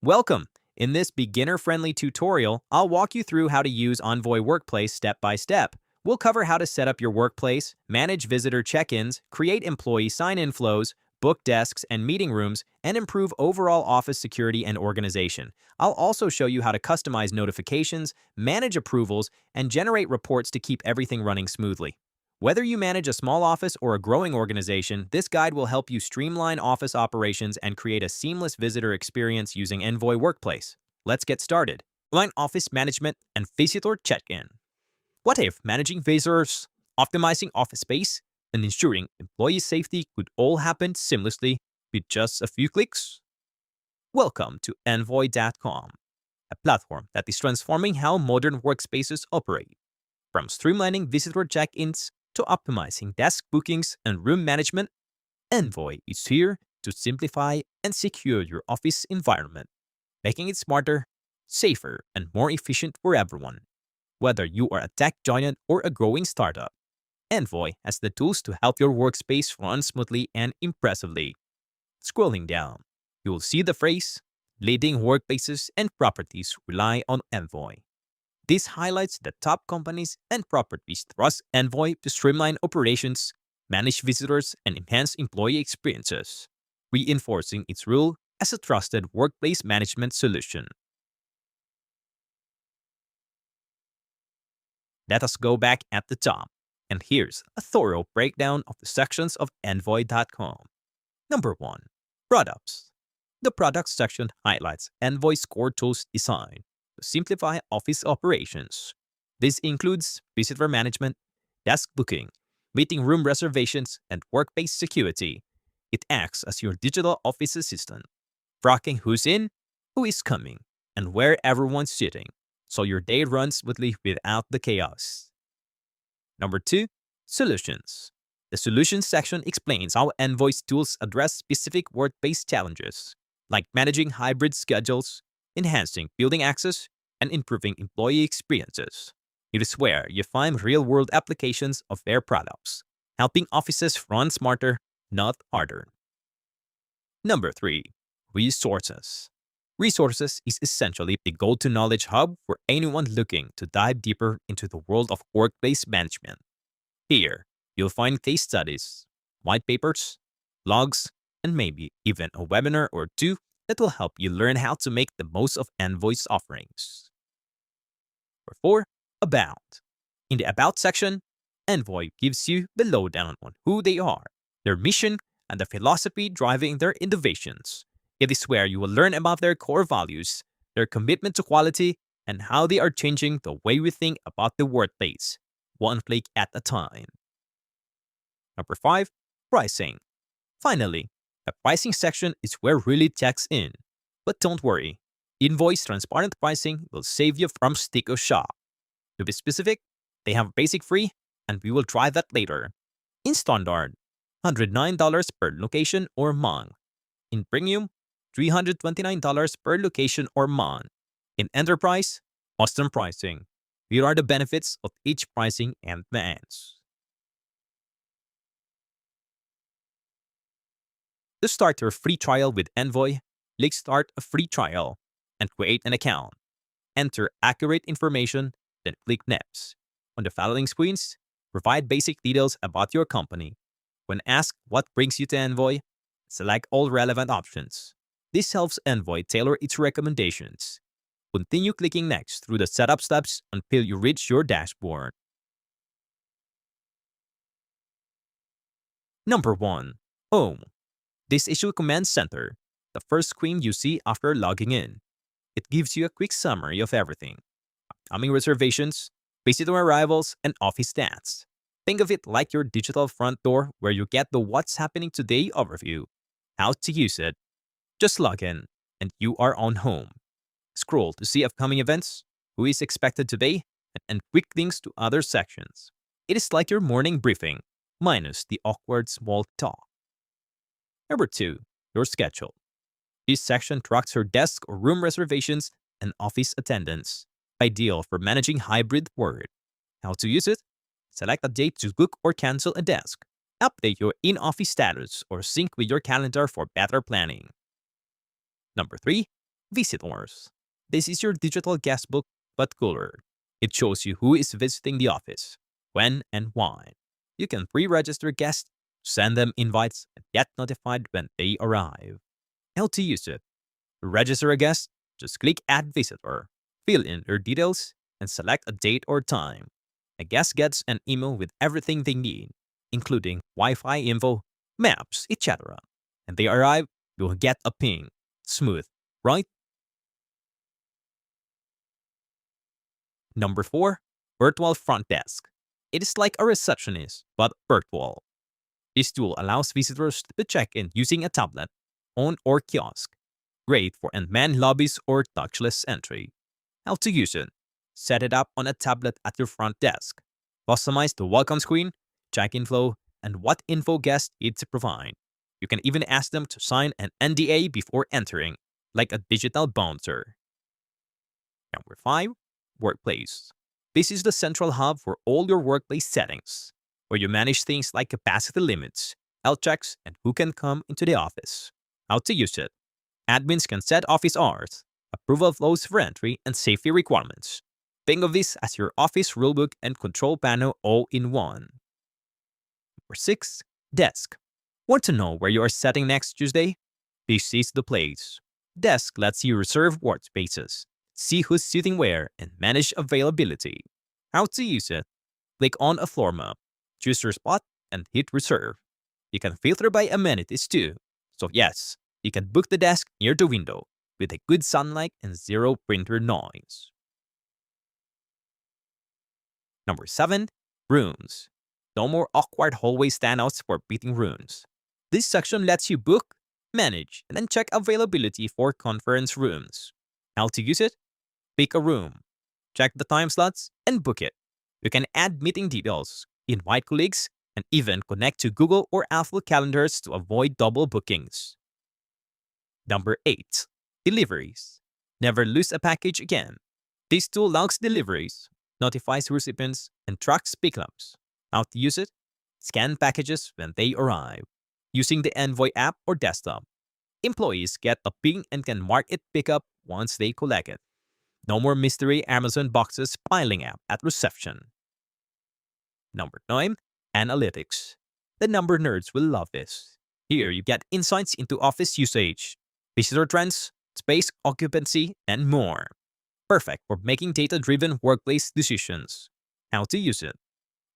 Welcome! In this beginner-friendly tutorial, I'll walk you through how to use Envoy Workplace step by step. We'll cover how to set up your workplace, manage visitor check-ins, create employee sign-in flows, book desks and meeting rooms, and improve overall office security and organization. I'll also show you how to customize notifications, manage approvals, and generate reports to keep everything running smoothly. Whether you manage a small office or a growing organization, this guide will help you streamline office operations and create a seamless visitor experience using Envoy Workplace. Let's get started. Line office management and visitor check-in. What if managing visitors, optimizing office space, and ensuring employee safety could all happen seamlessly with just a few clicks? Welcome to Envoy.com, a platform that is transforming how modern workspaces operate. From streamlining visitor check-ins to optimizing desk bookings and room management, Envoy is here to simplify and secure your office environment, making it smarter, safer, and more efficient for everyone. Whether you are a tech giant or a growing startup, Envoy has the tools to help your workspace run smoothly and impressively. Scrolling down, you will see the phrase, "Leading workplaces and properties rely on Envoy." This highlights the top companies and properties trust Envoy to streamline operations, manage visitors, and enhance employee experiences, reinforcing its role as a trusted workplace management solution. Let us go back at the top, and here's a thorough breakdown of the sections of Envoy.com. Number 1. Products. The Products section highlights Envoy's core tools designed to simplify office operations. This includes visitor management, desk booking, meeting room reservations, and workplace security. It acts as your digital office assistant, tracking who's in, who is coming, and where everyone's sitting, so your day runs smoothly without the chaos. Number 2. Solutions. The Solutions section explains how Envoy's tools address specific workplace challenges, like managing hybrid schedules, enhancing building access, and improving employee experiences. It is where you find real-world applications of their products, helping offices run smarter, not harder. Number 3. Resources. Resources is essentially the go-to knowledge hub for anyone looking to dive deeper into the world of workplace management. Here, you'll find case studies, white papers, blogs, and maybe even a webinar or two that will help you learn how to make the most of Envoy's offerings. Number 4. About. In the About section, Envoy gives you the lowdown on who they are, their mission, and the philosophy driving their innovations. It is where you will learn about their core values, their commitment to quality, and how they are changing the way we think about the workplace, one click at a time. Number 5. Pricing. Finally, the pricing section is where really checks in. But don't worry, Envoy's transparent pricing will save you from sticker shock. To be specific, they have basic free, and we will try that later. In standard, $109 per location or month. In premium, $329 per location or month. In enterprise, custom pricing. Here are the benefits of each pricing and plans. To start your free trial with Envoy, click Start a Free Trial and create an account. Enter accurate information, then click Next. On the following screens, provide basic details about your company. When asked what brings you to Envoy, select all relevant options. This helps Envoy tailor its recommendations. Continue clicking Next through the setup steps until you reach your dashboard. Number 1. Home. This is your command center, the first screen you see after logging in. It gives you a quick summary of everything: upcoming reservations, visitor arrivals, and office stats. Think of it like your digital front door where you get the What's Happening Today overview. How to use it. Just log in, and you are on home. Scroll to see upcoming events, who is expected today, and quick links to other sections. It is like your morning briefing, minus the awkward small talk. Number 2. Your schedule. This section tracks your desk or room reservations and office attendance, ideal for managing hybrid work. How to use it? Select a date to book or cancel a desk. Update your in-office status or sync with your calendar for better planning. Number 3. Visitors. This is your digital guest book, but cooler. It shows you who is visiting the office, when and why. You can pre-register guests, send them invites, and get notified when they arrive. How to use it. To register a guest, just click Add Visitor, fill in their details, and select a date or time. A guest gets an email with everything they need, including Wi-Fi info, maps, etc. And they arrive, you'll get a ping. Smooth, right? Number 4. Virtual Front Desk. It is like a receptionist, but virtual. This tool allows visitors to check in using a tablet, phone, or kiosk. Great for unmanned lobbies or touchless entry. How to use it. Set it up on a tablet at your front desk. Customize the welcome screen, check-in flow, and what info guests need to provide. You can even ask them to sign an NDA before entering, like a digital bouncer. Number 5. Workplace. This is the central hub for all your workplace settings, where you manage things like capacity limits, health checks, and who can come into the office. How to use it. Admins can set office hours, approval flows for entry, and safety requirements. Think of this as your office rulebook and control panel all in one. Number 6. Desk. Want to know where you are sitting next Tuesday? This is the place. Desk lets you reserve workspaces, see who's sitting where, and manage availability. How to use it. Click on a floor map, choose your spot, and hit reserve. You can filter by amenities too. So yes, you can book the desk near the window with a good sunlight and zero printer noise. Number 7. Rooms. No more awkward hallway standouts for meeting rooms. This section lets you book, manage, and then check availability for conference rooms. How to use it? Pick a room, check the time slots, and book it. You can add meeting details, invite colleagues, and even connect to Google or Apple calendars to avoid double bookings. Number 8. Deliveries. Never lose a package again. This tool logs deliveries, notifies recipients, and tracks pickups. How to use it? Scan packages when they arrive, using the Envoy app or desktop. Employees get a ping and can mark it pickup once they collect it. No more mystery Amazon boxes piling up at reception. Number 9. Analytics. The number nerds will love this. Here you get insights into office usage, visitor trends, space occupancy, and more. Perfect for making data-driven workplace decisions. How to use it.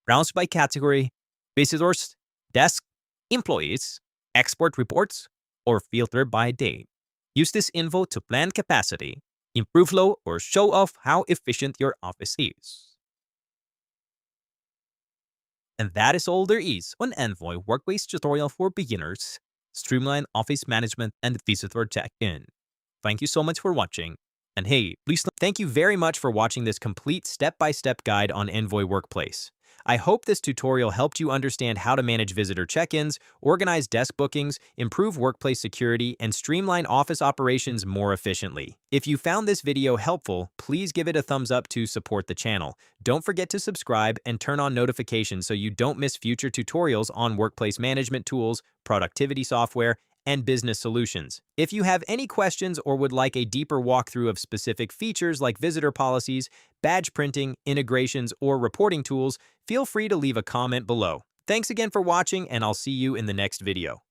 Browse by category, visitors, desk, employees, export reports, or filter by date. Use this info to plan capacity, improve flow, or show off how efficient your office is. And that is all there is on Envoy Workplace Tutorial for Beginners, Streamline Office Management, and Visitor Check-in. Thank you so much for watching. And hey, please thank you very much for watching this complete step-by-step guide on Envoy Workplace. I hope this tutorial helped you understand how to manage visitor check-ins, organize desk bookings, improve workplace security, and streamline office operations more efficiently. If you found this video helpful, please give it a thumbs up to support the channel. Don't forget to subscribe and turn on notifications so you don't miss future tutorials on workplace management tools, productivity software, and business solutions. If you have any questions or would like a deeper walkthrough of specific features like visitor policies, badge printing, integrations, or reporting tools, feel free to leave a comment below. Thanks again for watching, and I'll see you in the next video.